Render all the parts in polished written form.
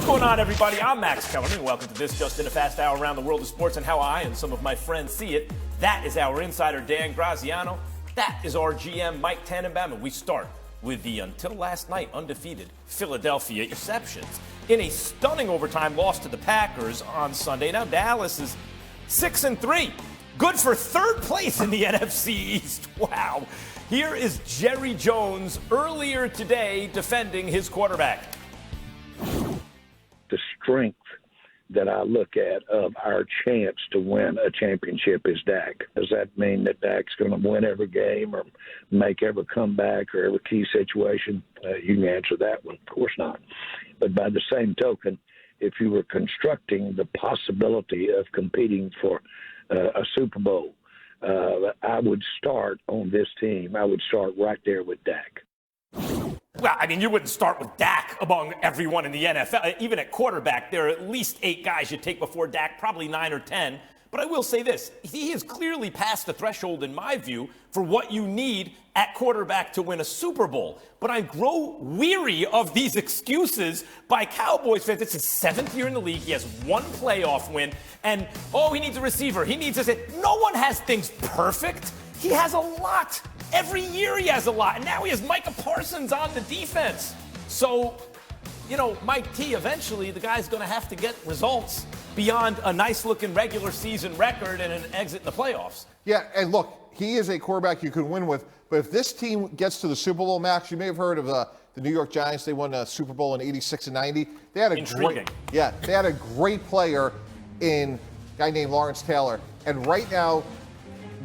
What's going on, everybody? I'm Max Kellerman, and welcome to this Just in a Fast Hour around the world of sports and how I and some of my friends see it. That is our insider, Dan Graziano. That is our GM, Mike Tannenbaum, and we start with the, until last night, undefeated Philadelphia Exceptions. In a stunning overtime loss to the Packers on Sunday. Now Dallas is 6-3. Good for third place in the NFC East. Wow. Here is Jerry Jones earlier today defending his quarterback. The strength that I look at of our chance to win a championship is Dak. Does that mean that Dak's going to win every game or make every comeback or every key situation? You can answer that one. Of course not. But by the same token, if you were constructing the possibility of competing for a Super Bowl, I would start on this team. I would start right there with Dak. Well, I mean, you wouldn't start with Dak among everyone in the NFL. Even at quarterback, there are at least 8 guys you take before Dak, probably 9 or 10. But I will say this, he has clearly passed the threshold, in my view, for what you need at quarterback to win a Super Bowl. But I grow weary of these excuses by Cowboys fans. It's his 7th year in the league. He has 1 playoff win. And, he needs a receiver. He needs a... No one has things perfect. He has a lot. Every year he has a lot. And now he has Micah Parsons on the defense. So, Mike T, eventually the guy's going to have to get results beyond a nice-looking regular season record and an exit in the playoffs. Yeah, and look, he is a quarterback you could win with. But if this team gets to the Super Bowl, Max, you may have heard of the New York Giants. They won a Super Bowl in '86 and '90. They had a great player in a guy named Lawrence Taylor. And right now,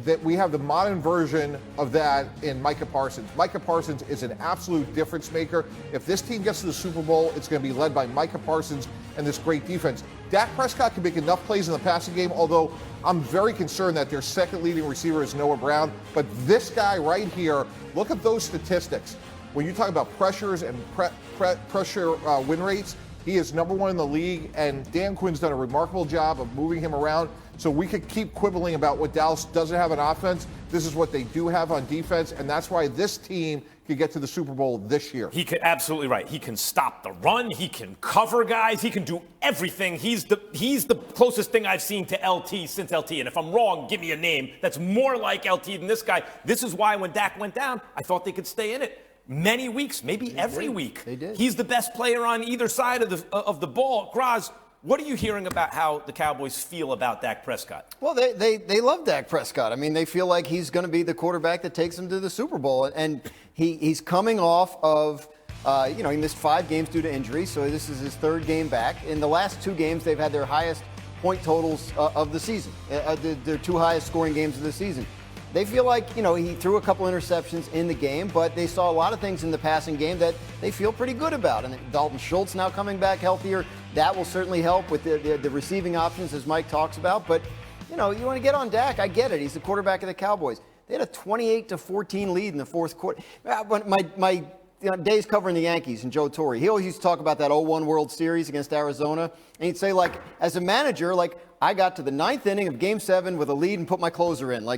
that we have the modern version of that in Micah Parsons. Micah Parsons is an absolute difference maker. If this team gets to the Super Bowl, it's going to be led by Micah Parsons and this great defense. Dak Prescott can make enough plays in the passing game, although I'm very concerned that their second leading receiver is Noah Brown. But this guy right here, look at those statistics. When you talk about pressures and pressure win rates, he is number 1 in the league, and Dan Quinn's done a remarkable job of moving him around. So we could keep quibbling about what Dallas doesn't have on offense. This is what they do have on defense, and that's why this team could get to the Super Bowl this year. He could, absolutely right. He can stop the run. He can cover guys. He can do everything. He's the closest thing I've seen to LT since LT. And if I'm wrong, give me a name that's more like LT than this guy. This is why when Dak went down, I thought they could stay in it. Many weeks, maybe every week. They did. He's the best player on either side of the ball. Graz, what are you hearing about how the Cowboys feel about Dak Prescott? Well, they love Dak Prescott. I mean, they feel like he's going to be the quarterback that takes them to the Super Bowl. And he's coming off of, he missed 5 games due to injury, so this is his 3rd game back. In the last 2 games, they've had their highest point totals of the season, their 2 highest scoring games of the season. They feel like, he threw a couple interceptions in the game, but they saw a lot of things in the passing game that they feel pretty good about. And Dalton Schultz now coming back healthier, that will certainly help with the receiving options, as Mike talks about. But, you want to get on Dak, I get it. He's the quarterback of the Cowboys. They had a 28-14 lead in the 4th quarter. My days covering the Yankees and Joe Torre, he always used to talk about that 0-1 World Series against Arizona. And he'd say, as a manager, I got to the 9th inning of Game 7 with a lead and put my closer in.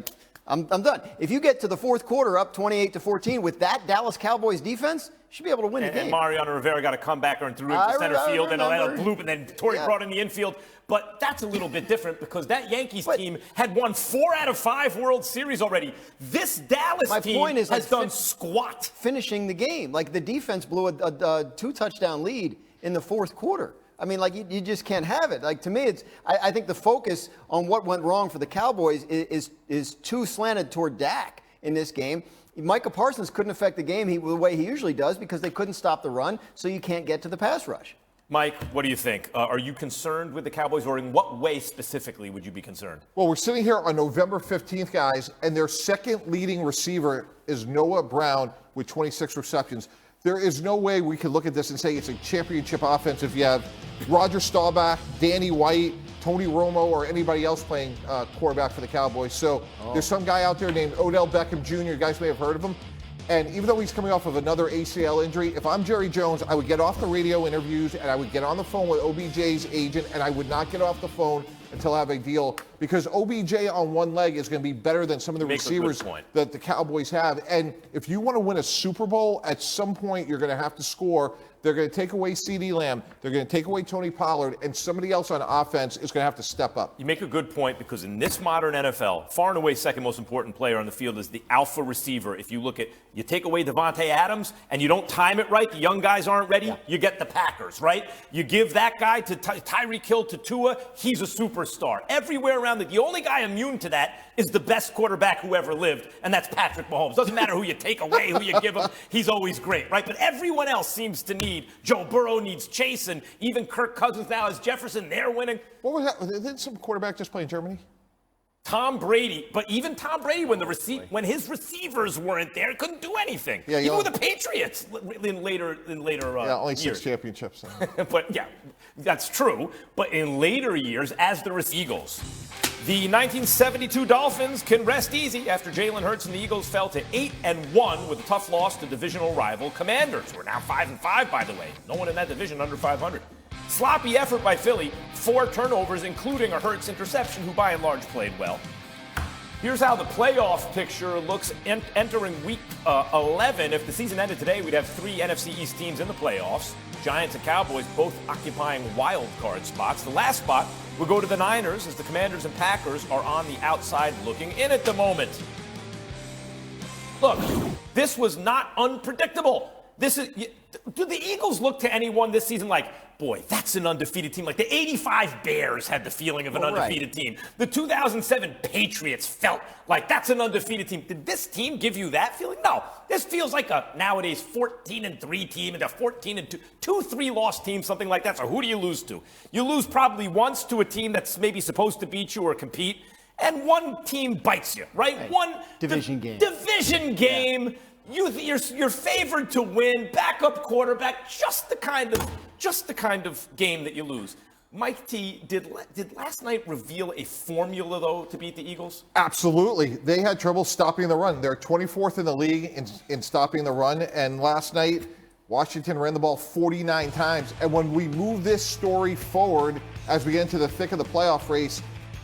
I'm done. If you get to the 4th quarter up 28-14 with that Dallas Cowboys defense, you should be able to win the game. And Mariano Rivera got a comebacker and threw into center field, and a bloop, and then Torrey brought in the infield. But that's a little bit different because that Yankees team had won 4 out of 5 World Series already. This Dallas team has done squat. Finishing the game. The defense blew a 2-touchdown lead in the 4th quarter. I mean, you just can't have it. To me, I think the focus on what went wrong for the Cowboys is too slanted toward Dak in this game. Micah Parsons couldn't affect the game the way he usually does because they couldn't stop the run, so you can't get to the pass rush. Mike, what do you think? Are you concerned with the Cowboys, or in what way specifically would you be concerned? Well, we're sitting here on November 15th, guys, and their second leading receiver is Noah Brown with 26 receptions. There is no way we could look at this and say it's a championship offense if you have Roger Staubach, Danny White, Tony Romo, or anybody else playing quarterback for the Cowboys. So there's some guy out there named Odell Beckham Jr. You guys may have heard of him. And even though he's coming off of another ACL injury, if I'm Jerry Jones, I would get off the radio interviews and I would get on the phone with OBJ's agent, and I would not get off the phone until I have a deal, because OBJ on one leg is going to be better than some of the receivers that the Cowboys have. And if you want to win a Super Bowl, at some point you're going to have to score They're going to take away CeeDee Lamb. They're going to take away Tony Pollard, and somebody else on offense is going to have to step up. You make a good point, because in this modern NFL, far and away second most important player on the field is the alpha receiver. If you look at, you take away Devontae Adams and you don't time it right, the young guys aren't ready, you get the Packers, right? You give that guy to Tyreek Hill to Tua, he's a superstar. Everywhere around the only guy immune to that is the best quarterback who ever lived, and that's Patrick Mahomes. Doesn't matter who you take away, who you give him, he's always great, right? But everyone else seems to need, Joe Burrow needs Chase, and even Kirk Cousins now has Jefferson, they're winning. What was that? Didn't some quarterback just play in Germany? Tom Brady, but even Tom Brady, when his receivers weren't there, couldn't do anything. Yeah, even with the Patriots in later only 6 years. championships. But yeah, that's true. But in later years, as the Eagles, the 1972 Dolphins can rest easy after Jalen Hurts and the Eagles fell to 8-1 with a tough loss to divisional rival Commanders. We're now 5-5, by the way. No one in that division under 500. Sloppy effort by Philly, 4 turnovers, including a Hurts interception, who by and large played well. Here's how the playoff picture looks entering week 11. If the season ended today, we'd have 3 NFC East teams in the playoffs. Giants and Cowboys both occupying wild card spots. The last spot will go to the Niners, as the Commanders and Packers are on the outside looking in at the moment. Look, this was not unpredictable. Do the Eagles look to anyone this season like, boy, that's an undefeated team? Like the 85 Bears had the feeling of an undefeated team. The 2007 Patriots felt like that's an undefeated team. Did this team give you that feeling? No. This feels like a nowadays 14-3 team and a 14-2, 2-3 loss team, something like that. So who do you lose to? You lose probably once to a team that's maybe supposed to beat you or compete, and one team bites you, right? One division game. Division game. Yeah. You're favored to win, backup quarterback, just the kind of game that you lose. Mike T, did last night reveal a formula, though, to beat the Eagles? Absolutely. They had trouble stopping the run. They're 24th in the league in stopping the run, and last night Washington ran the ball 49 times. And when we move this story forward as we get into the thick of the playoff race,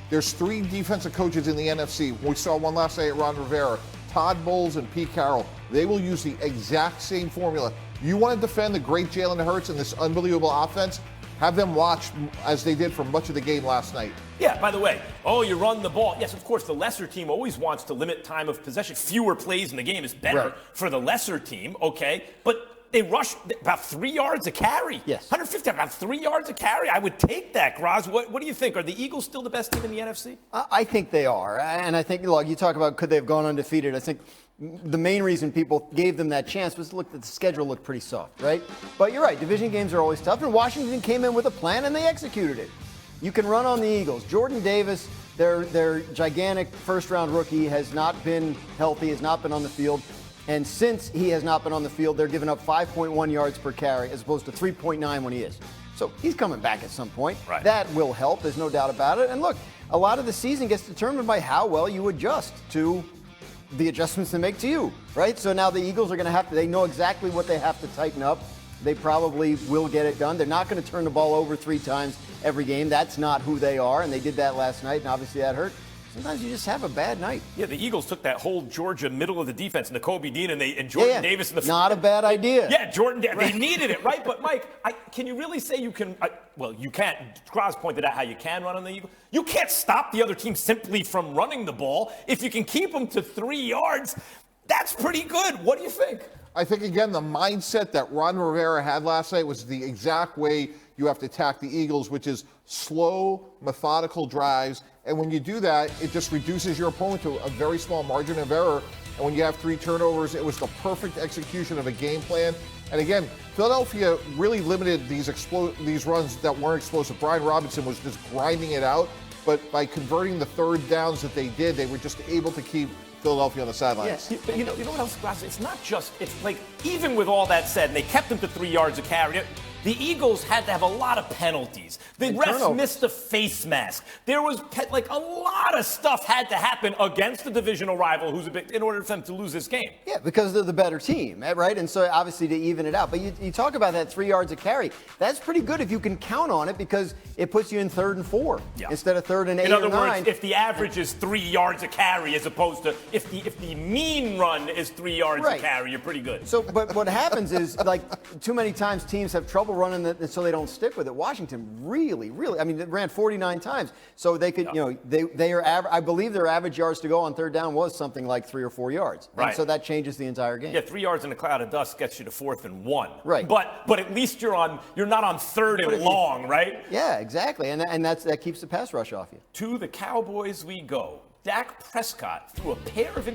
there's 3 defensive coaches in the NFC. We saw one last night at Ron Rivera, Todd Bowles and Pete Carroll. They will use the exact same formula. You want to defend the great Jalen Hurts and this unbelievable offense? Have them watch as they did for much of the game last night. Yeah, by the way, you run the ball. Yes, of course, the lesser team always wants to limit time of possession. Fewer plays in the game is better for the lesser team, okay? But they rushed about 3 yards a carry. Yes. 150, about 3 yards a carry. I would take that, Graz. What do you think? Are the Eagles still the best team in the NFC? I think they are. And I think, look, you talk about could they have gone undefeated. I think the main reason people gave them that chance was look, the schedule looked pretty soft, right? But you're right, division games are always tough, and Washington came in with a plan and they executed it. You can run on the Eagles. Jordan Davis, their gigantic first-round rookie, has not been healthy, has not been on the field. And since he has not been on the field, they're giving up 5.1 yards per carry as opposed to 3.9 when he is. So he's coming back at some point. Right. That will help. There's no doubt about it. And look, a lot of the season gets determined by how well you adjust to the adjustments they make to you, right? So now the Eagles are going to have to, they know exactly what they have to tighten up. They probably will get it done. They're not going to turn the ball over 3 times every game. That's not who they are, and they did that last night, and obviously that hurt. Sometimes you just have a bad night. Yeah, the Eagles took that whole Georgia middle of the defense, Nakobe Dean and Jordan Davis. In the not a bad idea. Yeah, Jordan, they needed it, right? But, Mike, can you really say you can well, you can't. Graz pointed out how you can run on the Eagles. You can't stop the other team simply from running the ball. If you can keep them to 3 yards, that's pretty good. What do you think? I think, again, the mindset that Ron Rivera had last night was the exact way you have to attack the Eagles, which is slow, methodical drives. And when you do that, it just reduces your opponent to a very small margin of error. And when you have 3 turnovers, it was the perfect execution of a game plan. And again, Philadelphia really limited these runs that weren't explosive. Brian Robinson was just grinding it out. But by converting the third downs that they did, they were just able to keep Philadelphia on the sidelines. Yes, but you know what else, Graz? It's not just, it's like, even with all that said, and they kept them to 3 yards a carry, the Eagles had to have a lot of penalties. The refs missed the face mask. There was like a lot of stuff had to happen against the divisional rival who's a bit in order for them to lose this game. Yeah, because they're the better team, right? And so obviously to even it out. But you talk about that 3 yards of carry. That's pretty good if you can count on it because it puts you in 3rd and 4 instead of 3rd and 8 or 9. In other words, if the average is 3 yards of carry as opposed to if the mean run is 3 yards of carry, you're pretty good. So, but what happens is like too many times teams have trouble running it, so they don't stick with it. Washington really, I mean, they ran 49 times, so they could, they are. I believe their average yards to go on 3rd down was something like 3 or 4 yards. Right. And so that changes the entire game. Yeah, 3 yards in a cloud of dust gets you to 4th and 1. Right. But at least you're not on 3rd and long, right? Yeah, exactly. And that keeps the pass rush off you. To the Cowboys we go. Dak Prescott threw a pair of